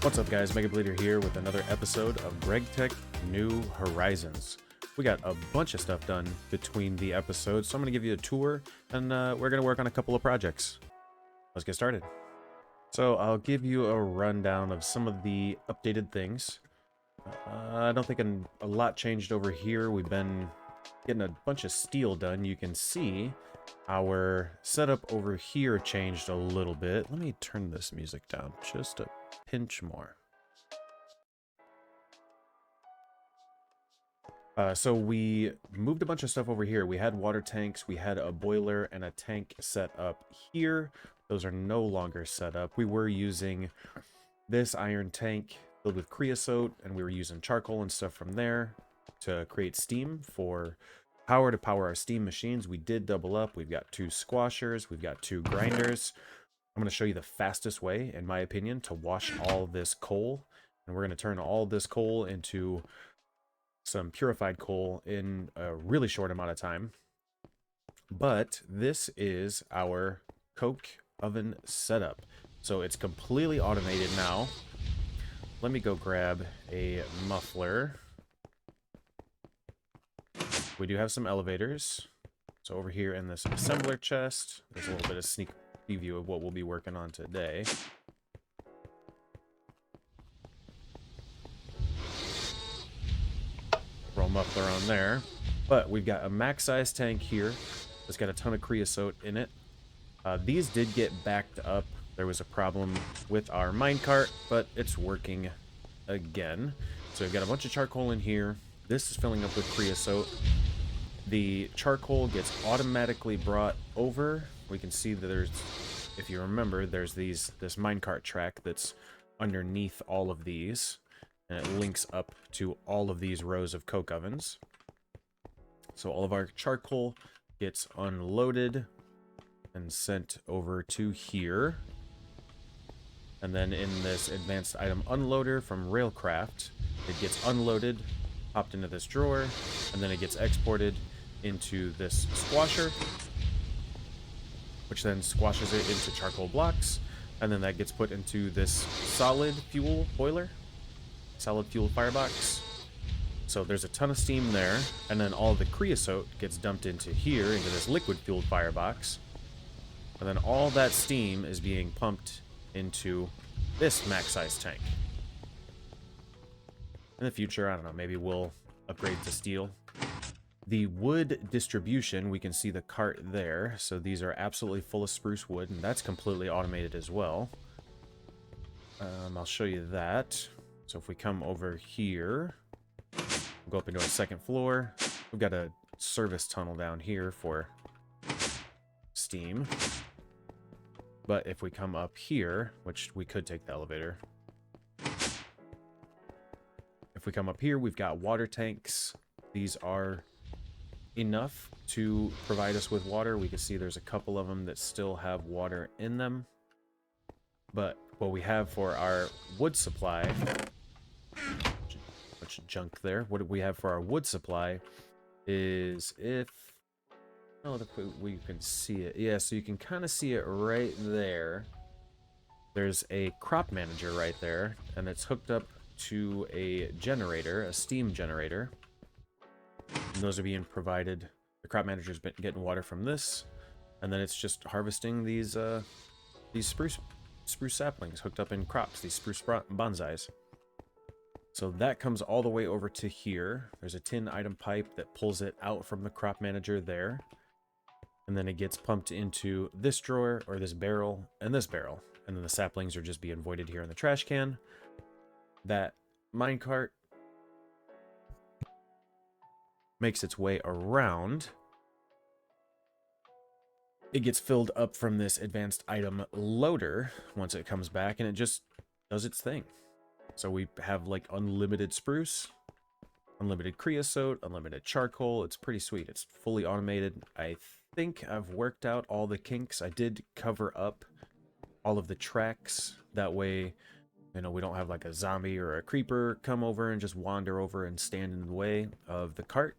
What's up, guys? Mega Bleeder here with another episode of Greg Tech New Horizons. We got a bunch of stuff done between the episodes, so I'm going to give you a tour, and we're going to work on a couple of projects. Let's get started. So I'll give you a rundown of some of the updated things. I don't think a lot changed over here. We've been getting a bunch of steel done. You can see our setup over here changed a little bit. Let me turn this music down just a pinch more. So we moved a bunch of stuff over here. We had water tanks, we had a boiler and a tank set up here. Those are no longer set up. We were using this iron tank filled with creosote, and we were using charcoal and stuff from there to create steam for power to power our steam machines. We did double up. We've got 2 squashers, we've got 2 grinders. I'm going to show you the fastest way, in my opinion, to wash all this coal. And we're going to turn all this coal into some purified coal in a really short amount of time. But this is our coke oven setup. So it's completely automated now. Let me go grab a muffler. We do have some elevators. So over here in this assembler chest, there's a little bit of sneak preview of what we'll be working on today. Roll muffler on there. But we've got a max size tank here that's got a ton of creosote in it. These did get backed up. There was a problem with our minecart, but it's working again. So we've got a bunch of charcoal in here. This is filling up with creosote. The charcoal gets automatically brought over. We can see that there's, if you remember, there's this minecart track that's underneath all of these, and it links up to all of these rows of coke ovens. So all of our charcoal gets unloaded and sent over to here. And then in this advanced item unloader from Railcraft, it gets unloaded, popped into this drawer, and then it gets exported into this squasher, which then squashes it into charcoal blocks, and then that gets put into this solid fuel boiler, solid fuel firebox. So there's a ton of steam there, and then all the creosote gets dumped into here, into this liquid fueled firebox, and then all that steam is being pumped into this max size tank. In the future, I don't know, maybe we'll upgrade to steel. The wood distribution, we can see the cart there. So these are absolutely full of spruce wood, and that's completely automated as well. I'll show you that. So if we come over here, we'll go up into our second floor. We've got a service tunnel down here for steam. But if we come up here, which we could take the elevator. If we come up here, we've got water tanks. These are enough to provide us with water. We can see there's a couple of them that still have water in them. But what we have for our wood supply, bunch of junk there. What we have for our wood supply is we can see it. Yeah, so you can kind of see it right there. There's a crop manager right there, and it's hooked up to a generator, a steam generator. And those are being provided. The crop manager's been getting water from this, and then it's just harvesting these spruce saplings hooked up in crops, these spruce bonsais. So that comes all the way over to here. There's a tin item pipe that pulls it out from the crop manager there. And then it gets pumped into this drawer, or this barrel, and this barrel. And then the saplings are just being voided here in the trash can. That minecart makes its way around. It gets filled up from this advanced item loader once it comes back, and it just does its thing. So we have like unlimited spruce, unlimited creosote, unlimited charcoal. It's pretty sweet. It's fully automated. I think I've worked out all the kinks. I did cover up all of the tracks. That way, you know, we don't have like a zombie or a creeper come over and just wander over and stand in the way of the cart.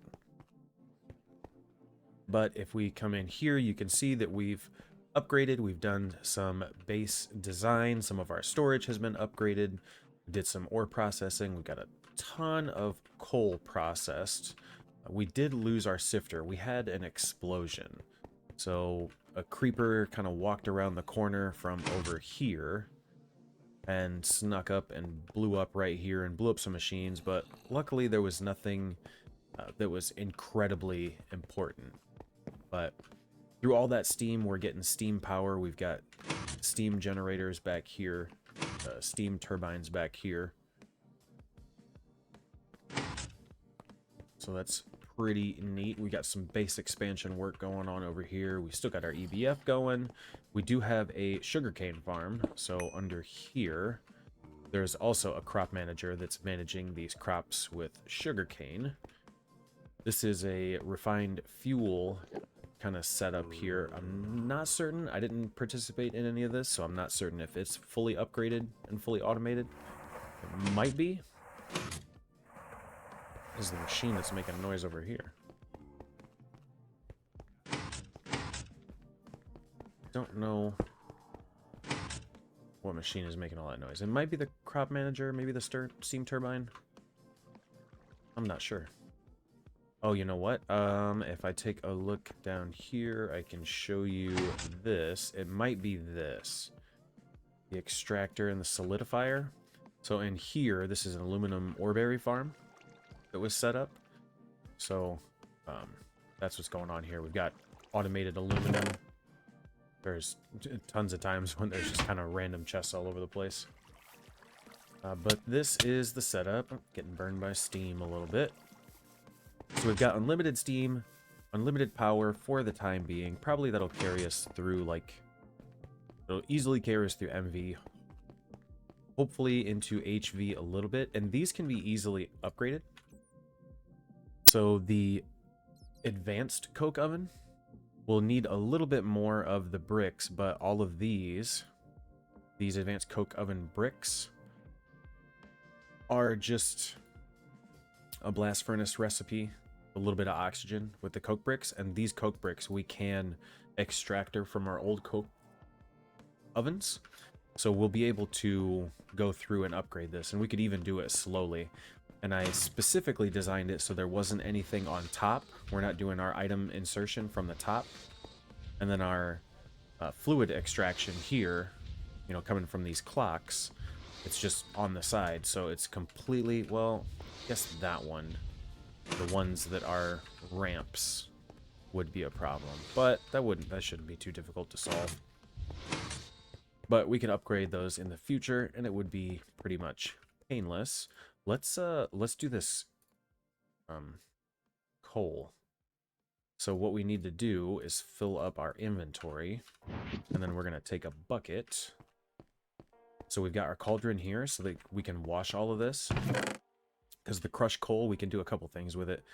But if we come in here, you can see that we've upgraded. We've done some base design. Some of our storage has been upgraded. Did some ore processing. We got a ton of coal processed. We did lose our sifter. We had an explosion. So a creeper kind of walked around the corner from over here and snuck up and blew up right here and blew up some machines, but luckily there was nothing that was incredibly important. But through all that steam, we're getting steam power. We've got steam generators back here, steam turbines back here. So that's pretty neat. We got some base expansion work going on over here. We still got our EBF going. We do have a sugarcane farm. So under here, there's also a crop manager that's managing these crops with sugarcane. This is a refined fuel kind of setup here. I'm not certain. I didn't participate in any of this, so I'm not certain if it's fully upgraded and fully automated. It might be. This is the machine that's making noise over here. Don't know what machine is making all that noise. It might be the crop manager, maybe the steam turbine. I'm not sure. Oh, you know what? If I take a look down here, I can show you this. It might be this. The extractor and the solidifier. So in here, this is an aluminum oreberry farm that was set up. So that's what's going on here. We've got automated aluminum. There's tons of times when there's just kind of random chests all over the place. But this is the setup. Getting burned by steam a little bit. So we've got unlimited steam, unlimited power for the time being. Probably that'll carry us through, like, it'll easily carry us through MV. Hopefully into HV a little bit. And these can be easily upgraded. So the advanced coke oven will need a little bit more of the bricks, but all of these advanced coke oven bricks are just a blast furnace recipe, a little bit of oxygen with the coke bricks, and these coke bricks we can extractor from our old coke ovens. So we'll be able to go through and upgrade this, and we could even do it slowly. And I specifically designed it so there wasn't anything on top. We're not doing our item insertion from the top. And then our fluid extraction here, you know, coming from these clocks, it's just on the side. So it's completely, well, I guess that one, the ones that are ramps would be a problem. But that shouldn't be too difficult to solve. But we can upgrade those in the future, and it would be pretty much painless. Let's do this coal. So what we need to do is fill up our inventory, and then we're gonna take a bucket. So we've got our cauldron here so that we can wash all of this. Because the crushed coal, we can do a couple things with it.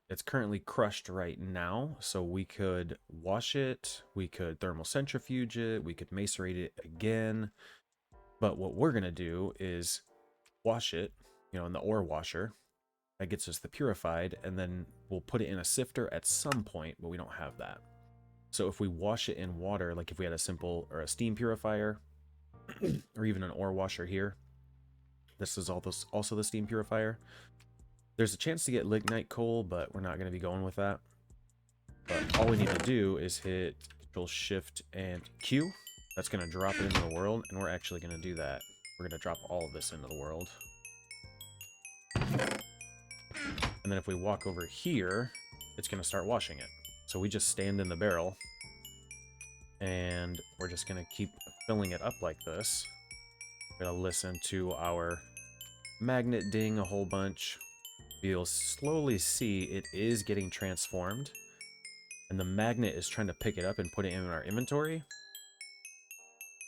It's currently crushed right now, so we could wash it, we could thermal centrifuge it, we could macerate it again. But what we're gonna do is wash it, you know, in the ore washer. That gets us the purified, and then we'll put it in a sifter at some point, but we don't have that. So if we wash it in water, like if we had a simple or a steam purifier, or even an ore washer here, this is also the steam purifier. There's a chance to get lignite coal, but we're not going to be going with that. But all we need to do is hit Control Shift and Q. That's going to drop it into the world, and we're actually going to do that. We're going to drop all of this into the world. And then if we walk over here, it's going to start washing it. So we just stand in the barrel, and we're just going to keep filling it up like this. We're going to listen to our magnet ding a whole bunch. You'll slowly see it is getting transformed, and the magnet is trying to pick it up and put it in our inventory,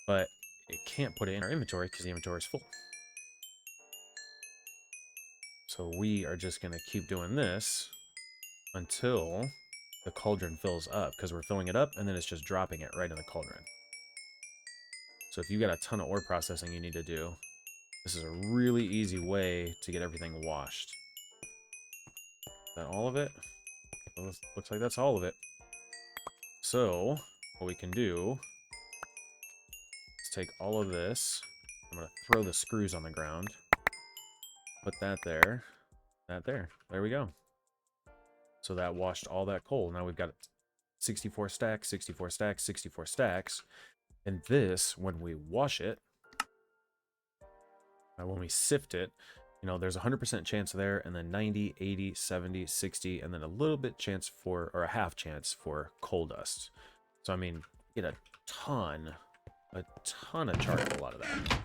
but it can't put it in our inventory because the inventory is full. So we are just going to keep doing this until the cauldron fills up, because we're filling it up and then it's just dropping it right in the cauldron. So if you got a ton of ore processing you need to do, this is a really easy way to get everything washed. Is that all of it? Well, looks like that's all of it. So what we can do is take all of this, I'm going to throw the screws on the ground. Put that there. That there. There we go. So that washed all that coal. Now we've got 64 stacks, 64 stacks, 64 stacks. And this, when we wash it, when we sift it, you know, there's a 100% chance there, and then 90, 80, 70, 60, and then a little bit chance for, or a half chance for coal dust. So, I mean, get a ton of charcoal out of that.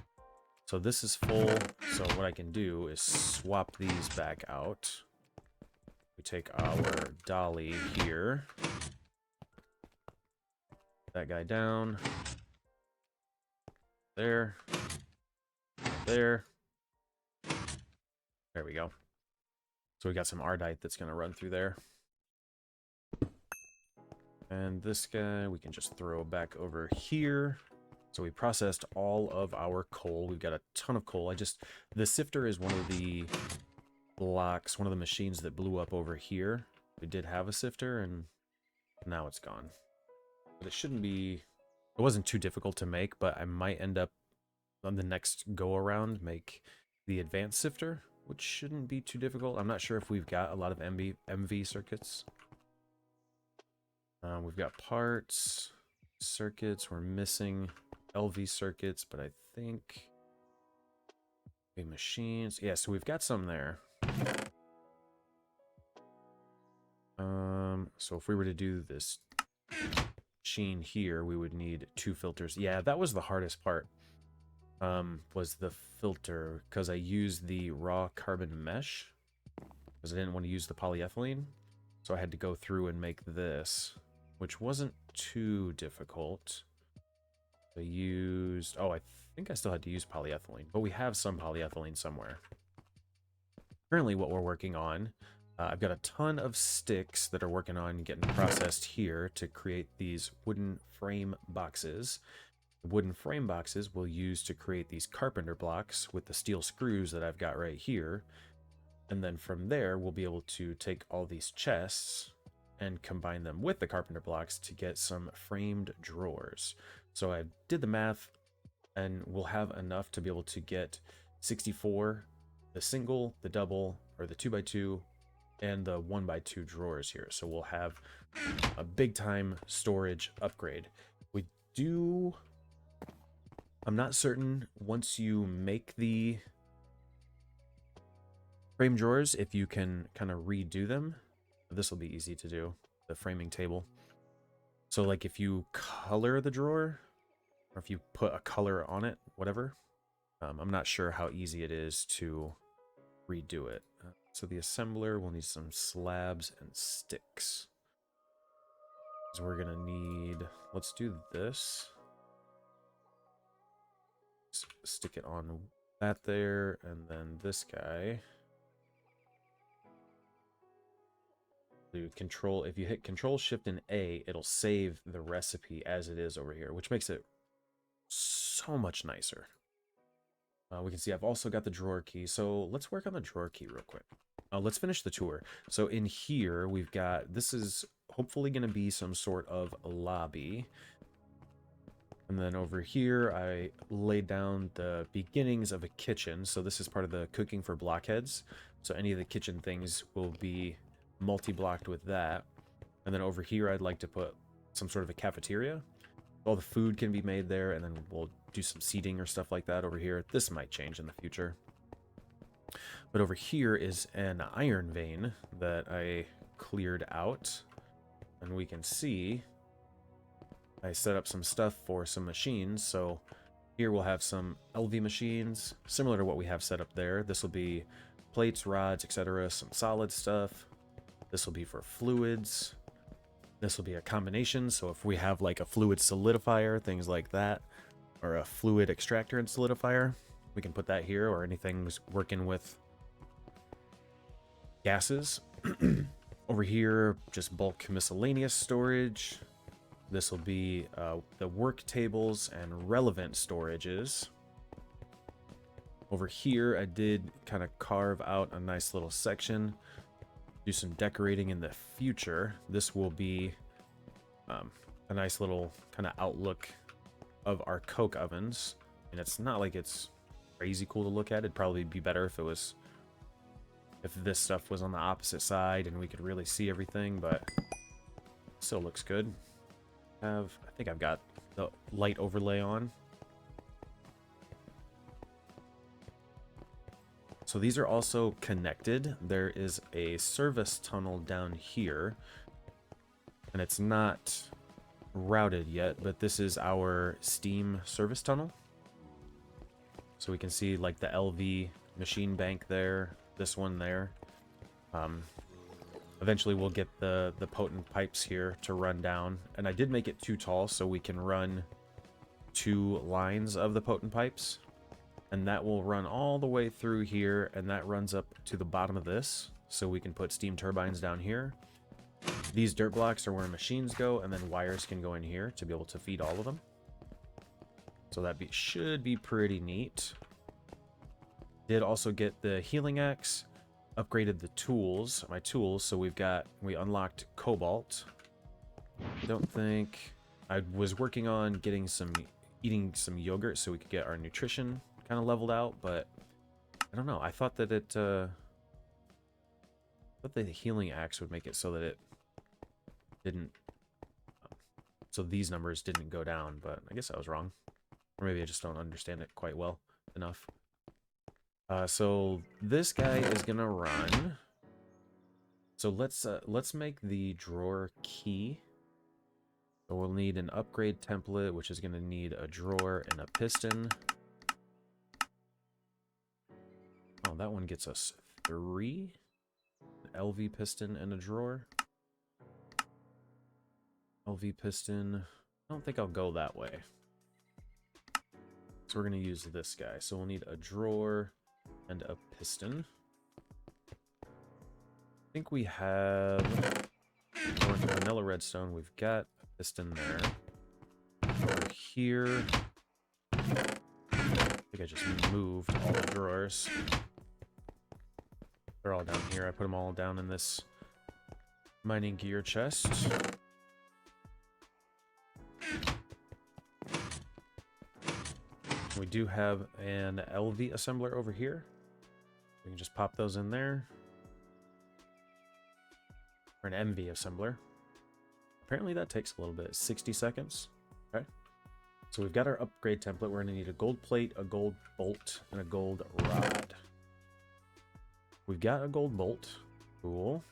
So this is full, so what I can do is swap these back out. We take our dolly here. That guy down. There. There. There we go. So we got some Ardite that's going to run through there. And this guy we can just throw back over here. So we processed all of our coal. We've got a ton of coal. The sifter is one of the blocks, one of the machines that blew up over here. We did have a sifter, and now it's gone. But it shouldn't be, it wasn't too difficult to make, but I might end up on the next go around make the advanced sifter, which shouldn't be too difficult. I'm not sure if we've got a lot of MV circuits. We've got parts, circuits, we're missing LV circuits, but I think machines. Yeah, so we've got some there. So if we were to do this machine here, we would need 2 filters. Yeah, that was the hardest part. Was the filter, because I used the raw carbon mesh because I didn't want to use the polyethylene. So I had to go through and make this, which wasn't too difficult. I used, oh, I think I still had to use polyethylene, but we have some polyethylene somewhere. Currently what we're working on, I've got a ton of sticks that are working on getting processed here to create these wooden frame boxes. The wooden frame boxes we'll use to create these carpenter blocks with the steel screws that I've got right here. And then from there, we'll be able to take all these chests and combine them with the carpenter blocks to get some framed drawers. So I did the math, and we'll have enough to be able to get 64, the single, the double, or the 2x2, and the 1x2 drawers here. So we'll have a big time storage upgrade. We do, I'm not certain once you make the frame drawers if you can kind of redo them. This will be easy to do, the framing table. So like if you color the drawer, or if you put a color on it, whatever, I'm not sure how easy it is to redo it. So the assembler will need some slabs and sticks. So we're gonna need, let's do this. Stick it on that there, and then this guy. Do control, if you hit Control Shift and A, it'll save the recipe as it is over here, which makes it so much nicer. We can see I've also got the drawer key, so let's work on the drawer key real quick. Let's finish the tour. So in here, we've got, this is hopefully going to be some sort of lobby. And then over here, I laid down the beginnings of a kitchen. So this is part of the cooking for blockheads. So any of the kitchen things will be multi-blocked with that. And then over here, I'd like to put some sort of a cafeteria. All the food can be made there, and then we'll do some seating or stuff like that over here. This might change in the future. But over here is an iron vein that I cleared out. And we can see I set up some stuff for some machines. So here we'll have some LV machines, similar to what we have set up there. This will be plates, rods, etc., some solid stuff. This will be for fluids. This will be a combination, so if we have like a fluid solidifier, things like that, or a fluid extractor and solidifier, we can put that here, or anything's working with gases. Over here, just bulk miscellaneous storage. This will be the work tables and relevant storages. Over here, I did kind of carve out a nice little section. Do some decorating in the future. This will be a nice little kind of outlook of our coke ovens. And it's not like it's crazy cool to look at. It'd probably be better if it was, if this stuff was on the opposite side and we could really see everything, but still looks good. I think I've got the light overlay on. So these are also connected. There is a service tunnel down here, and it's not routed yet, but this is our Steam service tunnel. So we can see like the LV machine bank there, this one there. Eventually we'll get the potent pipes here to run down, and I did make it too tall so we can run 2 lines of the potent pipes, and that will run all the way through here, and that runs up to the bottom of this, so we can put steam turbines down here. These dirt blocks are where machines go, and then wires can go in here to be able to feed all of them. So that should be pretty neat. Did also get the healing axe, upgraded the tools, my tools, so we unlocked cobalt. I don't think, I was working on getting eating some yogurt so we could get our nutrition kind of leveled out, but I don't know. I thought that the healing axe would make it so that it didn't, so these numbers didn't go down, but I guess I was wrong. Or maybe I just don't understand it quite well enough. So this guy is gonna run. So let's make the drawer key. So we'll need an upgrade template, which is gonna need a drawer and a piston. Oh, that one gets us 3. An LV piston and a drawer. LV piston. I don't think I'll go that way. So we're going to use this guy. So we'll need a drawer and a piston. I think we have vanilla redstone. We've got a piston there. Over here. I think I just moved all the drawers. They're all down here. I put them all down in this mining gear chest. We do have an LV assembler over here. We can just pop those in there. Or an MV assembler. Apparently that takes a little bit, 60 seconds. Okay. So we've got our upgrade template. We're going to need a gold plate, a gold bolt, and a gold rod. We've got a gold bolt. Cool.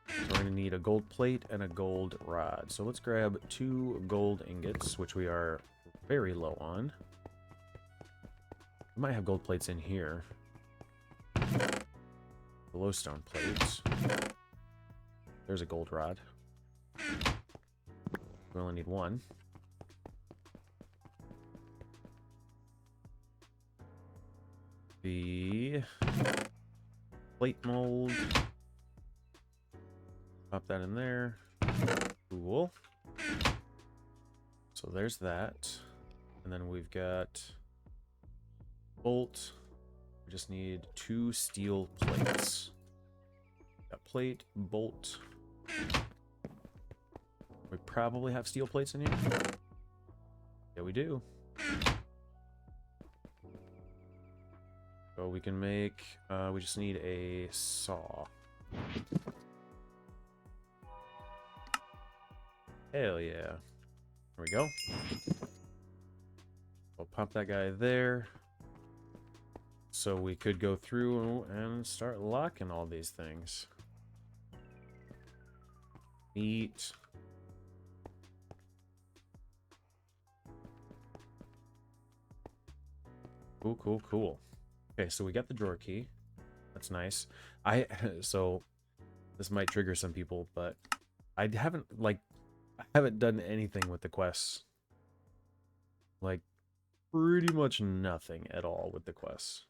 So we're going to need a gold plate and a gold rod. So let's grab 2 gold ingots, which we are very low on. We might have gold plates in here. Glowstone plates. There's a gold rod. We only need 1. The plate mold. Pop that in there. Cool. So there's that. And then we've got bolt. We just need 2 steel plates. Got plate, bolt. We probably have steel plates in here. Yeah, we do. So we can make, we just need a saw. Hell yeah. There we go. We'll pop that guy there. So we could go through and start locking all these things. Neat. Cool, cool, cool. Okay, so we got the drawer key. That's nice. So this might trigger some people, but I haven't done anything with the quests. Like, pretty much nothing at all with the quests.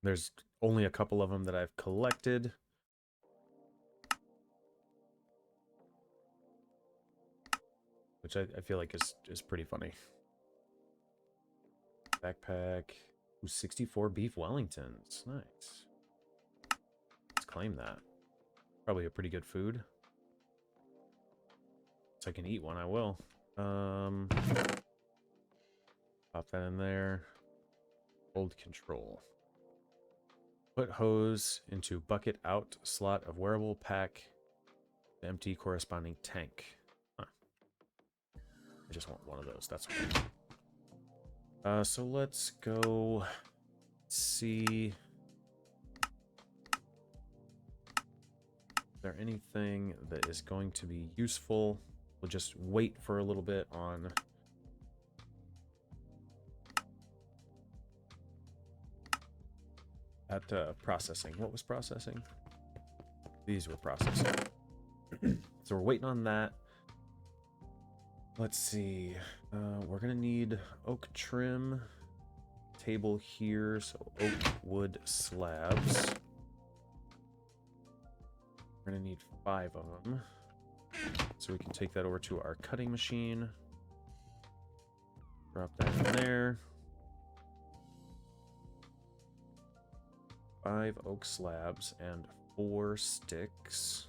There's only a couple of them that I've collected. Which I feel like is pretty funny. Backpack. Ooh, 64 beef Wellingtons. Nice. Let's claim that. Probably a pretty good food. So I can eat one, I will. Pop that in there. Hold control. Put hose into bucket out slot of wearable pack. The empty corresponding tank. Huh. I just want one of those. That's okay. So let's go see. Is there anything that is going to be useful? We'll just wait for a little bit on that processing. What was processing? These were processing. So we're waiting on that. Let's see. We're gonna need oak trim table here, so oak wood slabs. We're gonna need 5 of them. So we can take that over to our cutting machine. Drop that in there. 5 oak slabs and 4 sticks.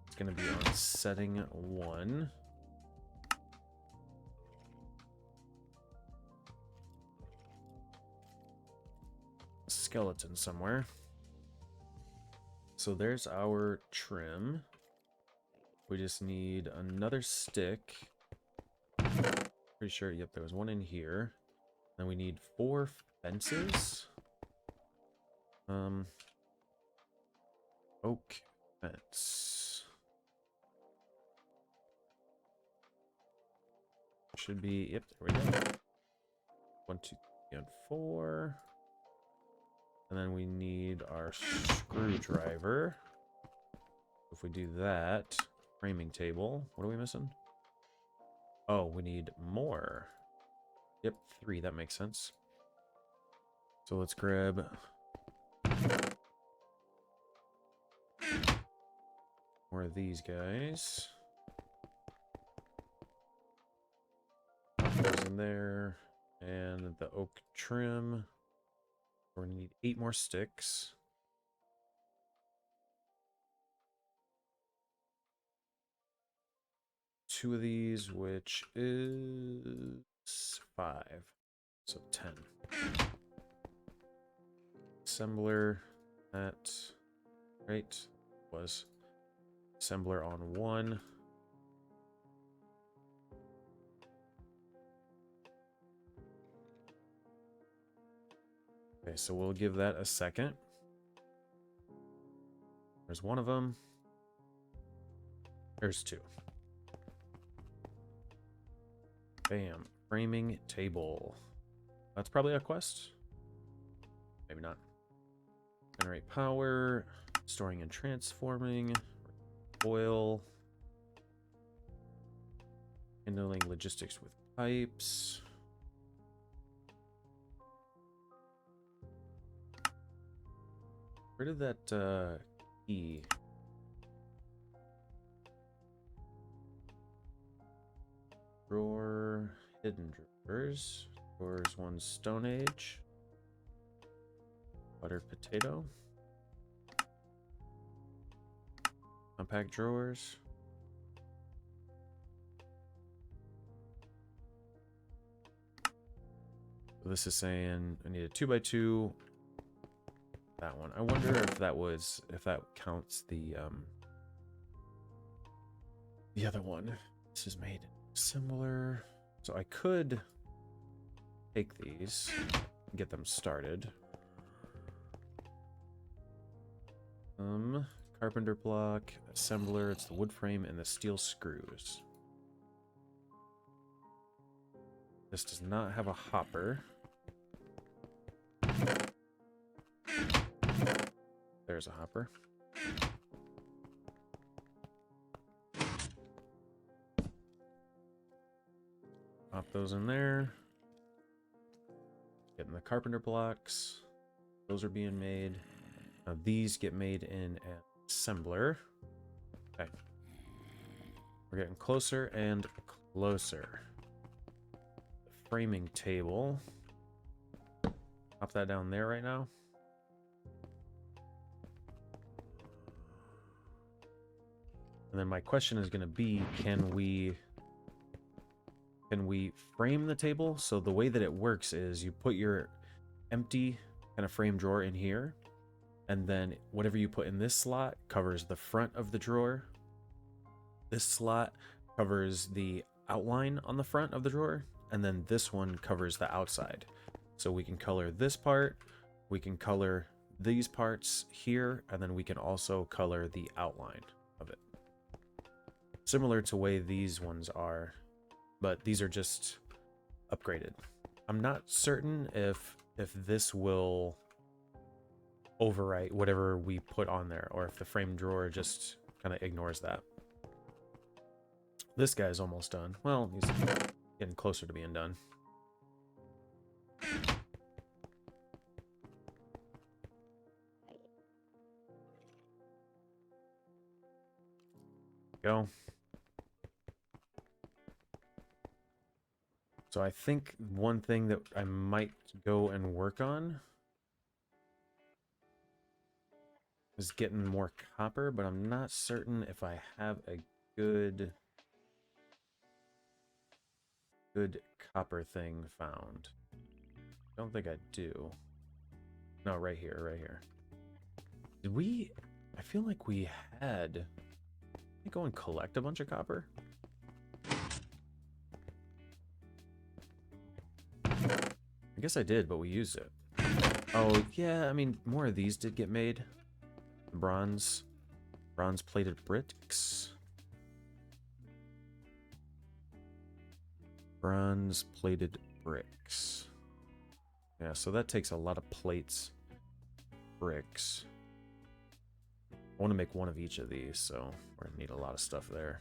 It's gonna be on setting 1. Skeleton somewhere. So there's our trim. We just need another stick. Pretty sure, yep, there was one in here. Then we need 4 fences. Oak fence. Should be, yep, there we go. 1, 2, 3, and 4. And then we need our screwdriver. If we do that, framing table. What are we missing? Oh, we need more. Yep, 3, that makes sense. So let's grab more of these guys. Pop those in there. And the oak trim. We're going to need 8 more sticks. Two of these, which is 5. So 10. Assembler, that, right, was assembler on 1. Okay, so we'll give that a second. There's one of them. There's 2. Bam. Framing table. That's probably a quest. Maybe not. Generate power. Storing and transforming. Oil. Handling logistics with pipes. Where did that key? Drawer, hidden drawers. Drawers 1 Stone Age. Buttered potato. Compact drawers. So this is saying I need a 2x2. That one. I wonder if that counts the other one. This is made similar. So I could take these and get them started. Carpenter block, assembler, it's the wood frame and the steel screws. This does not have a hopper. There's a hopper. Pop those in there. Getting the carpenter blocks. Those are being made. Now these get made in an assembler. Okay. We're getting closer and closer. The framing table. Pop that down there right now. And then my question is going to be, can we can we frame the table? So the way that it works is you put your empty kind of frame drawer in here, and then whatever you put in this slot covers the front of the drawer. This slot covers the outline on the front of the drawer, and then this one covers the outside. So we can color this part, we can color these parts here, and then we can also color the outline of it. Similar to the way these ones are, but these are just upgraded. I'm not certain if this will overwrite whatever we put on there, or if the frame drawer just kind of ignores that. This guy's almost done. Well, he's getting closer to being done. Go. So I think one thing that I might go and work on is getting more copper, but I'm not certain if I have a good copper thing found. I don't think I do. No, right here, right here. Did we... I feel like we had... Did we go and collect a bunch of copper? I guess I did, but we used it. Oh, yeah, I mean, more of these did get made. Bronze plated bricks. Bronze plated bricks. Yeah, so that takes a lot of plates. Bricks. I want to make one of each of these, so we're going to need a lot of stuff there.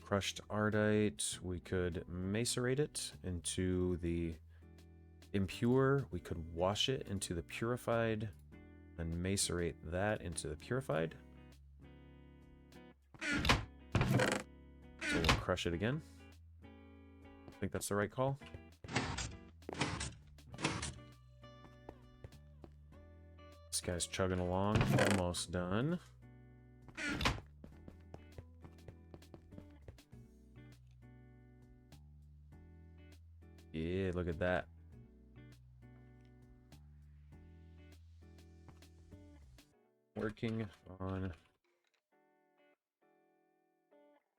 Crushed ardite, we could macerate it into the impure, we could wash it into the purified, and macerate that into the purified. So we'll crush it again. I think that's the right call. This guy's chugging along, almost done. Yeah, look at that. Working on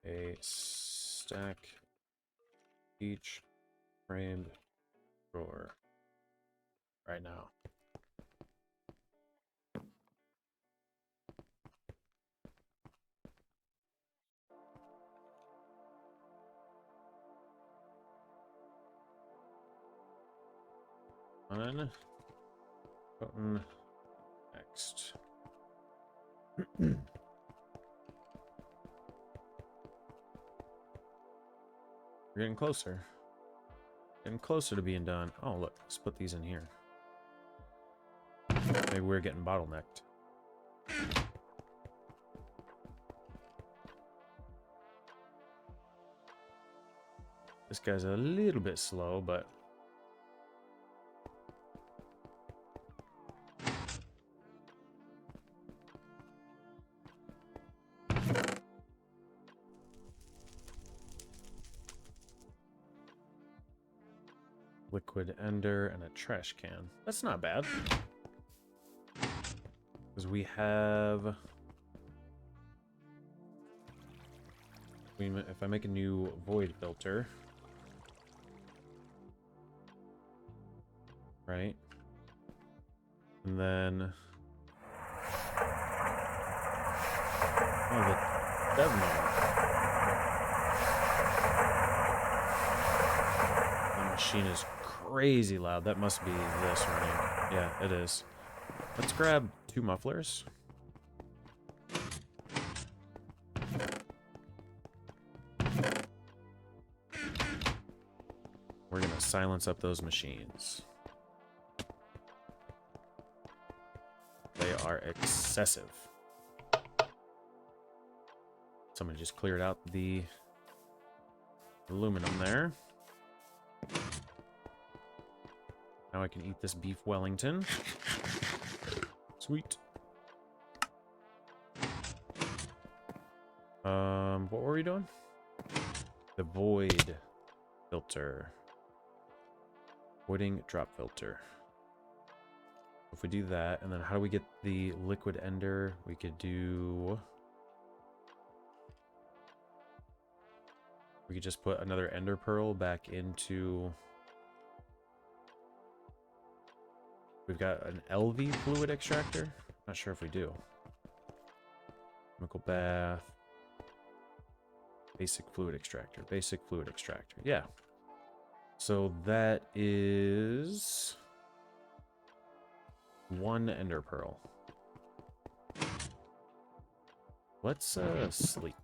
a stack each framed drawer right now. Button next. We're getting closer. Getting closer to being done. Oh, look. Let's put these in here. Maybe we're getting bottlenecked. This guy's a little bit slow, but... liquid ender and a trash can. That's not bad. Because we have... If I make a new void filter... Right? And then... Oh, the dev mode. The machine is crazy loud. That must be this running. Yeah, it is. Let's grab 2 mufflers. We're gonna silence up those machines. They are excessive. Someone just cleared out the aluminum there. Now I can eat this beef Wellington. Sweet. What were we doing? The void filter. Voiding drop filter. If we do that, and then how do we get the liquid ender? We could do... We could just put another ender pearl back into... We've got an LV fluid extractor. Not sure if we do. Chemical bath. Basic fluid extractor. Basic fluid extractor. Yeah. So that is... 1 ender pearl. Let's sleep.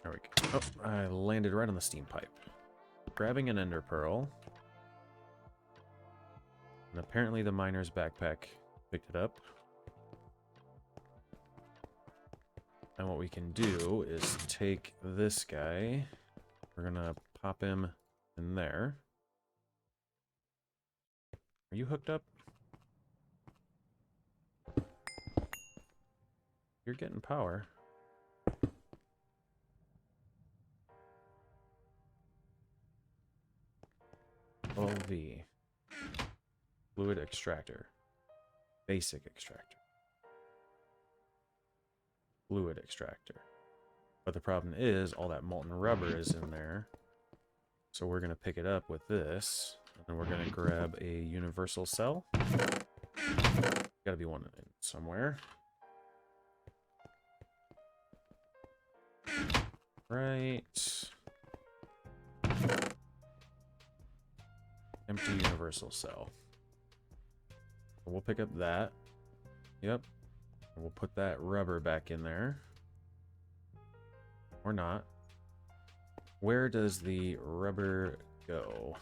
There we go. Oh, I landed right on the steam pipe. Grabbing an ender pearl. And apparently the miner's backpack picked it up. And what we can do is take this guy. We're gonna pop him in there. Are you hooked up? You're getting power. LV. Fluid extractor. Basic extractor. Fluid extractor. But the problem is all that molten rubber is in there. So we're going to pick it up with this. And we're going to grab a universal cell. Got to be one in somewhere. Right. Empty universal cell. We'll pick up that. Yep. And we'll put that rubber back in there. Or not. Where does the rubber go?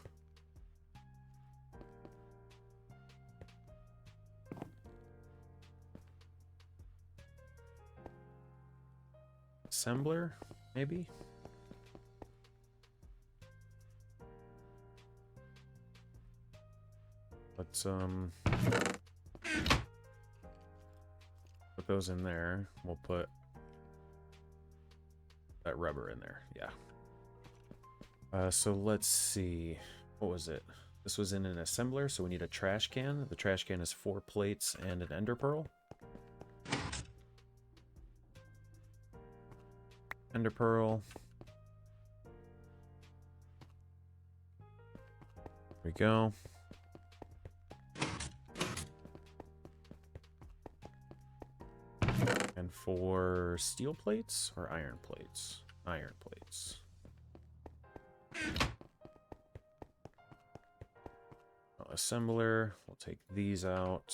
Assembler, maybe? Let's put those in there. We'll put that rubber in there. Yeah. So let's see. What was it? This was in an assembler, so we need a trash can. The trash can is 4 plates and an ender pearl. Ender pearl. There we go. And for steel plates or iron plates? Iron plates. Assembler. We'll take these out.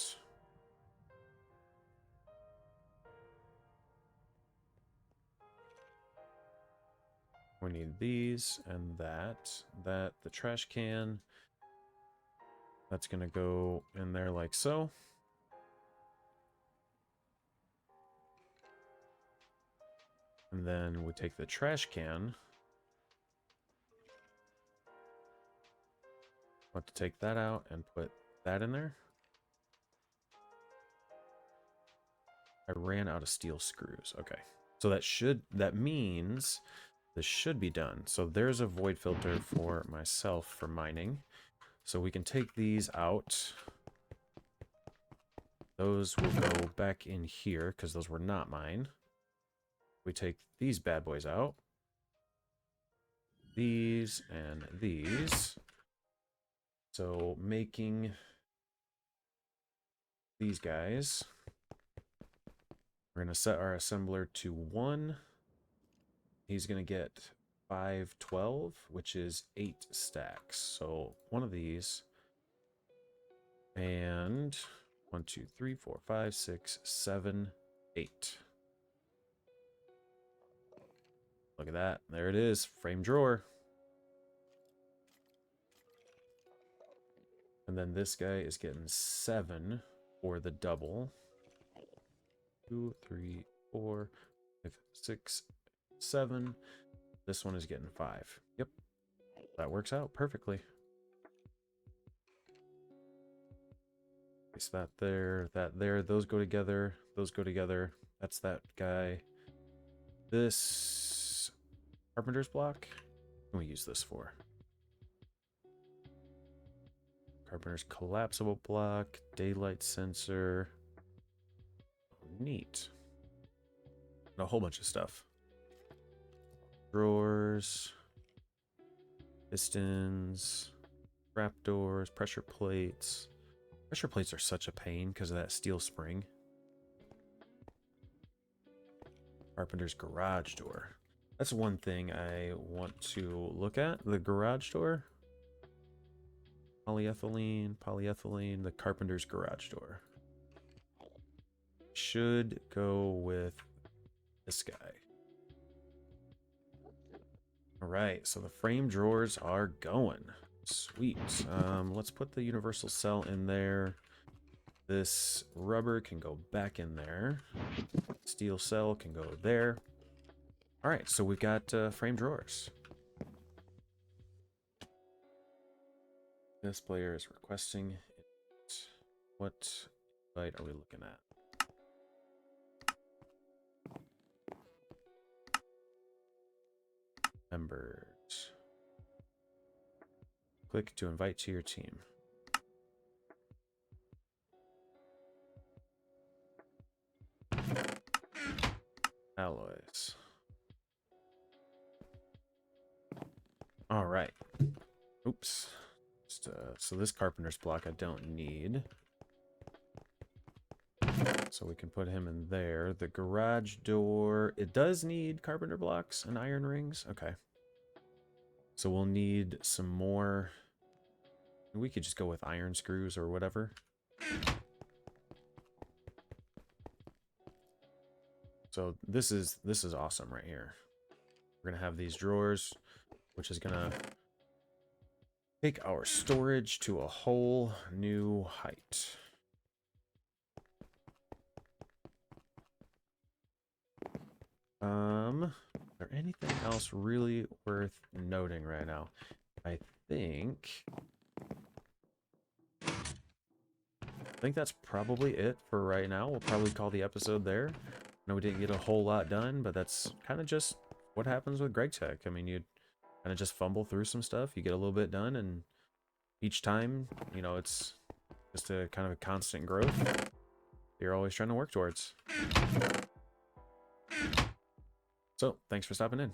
We need these and that. That, the trash can. That's going to go in there like so. And then we take the trash can. Want to take that out and put that in there. I ran out of steel screws. Okay. So that means this should be done. So there's a void filter for myself for mining. So we can take these out. Those will go back in here because those were not mine. We take these bad boys out. These and these. So making these guys. We're going to set our assembler to 1. He's going to get 512, which is 8 stacks. So one of these. And 1, 2, 3, 4, 5, 6, 7, 8. Look at that. There it is. Frame drawer. And then this guy is getting 7 for the double. 2, 3, 4, 5, 6, 7. This one is getting 5. Yep. That works out perfectly. Place that there, that there. Those go together. Those go together. That's that guy. This carpenter's block. What can we use this for? Carpenter's collapsible block. Daylight sensor. Neat. And a whole bunch of stuff. Drawers. Pistons. Trapdoors. Pressure plates. Pressure plates are such a pain because of that steel spring. Carpenter's garage door. That's one thing I want to look at. The garage door. Polyethylene, polyethylene, the carpenter's garage door. Should go with this guy. Alright, so the frame drawers are going. Sweet. Let's put the universal cell in there. This rubber can go back in there. Steel cell can go there. Alright, so we've got frame drawers. This player is requesting it. What invite are we looking at? Members. Click to invite to your team. Alloys. All right. Oops. So this carpenter's block I don't need. So we can put him in there. The garage door, it does need carpenter blocks and iron rings. Okay. So we'll need some more. We could just go with iron screws or whatever. So this is awesome right here. We're gonna have these drawers, which is gonna take our storage to a whole new height. Is there anything else really worth noting right now? I think that's probably it for right now. We'll probably call the episode there. I know we didn't get a whole lot done, but that's kind of just what happens with Greg Tech. I mean, you kind of just fumble through some stuff, you get a little bit done, and each time, you know, it's just a kind of a constant growth you're always trying to work towards. So, thanks for stopping in.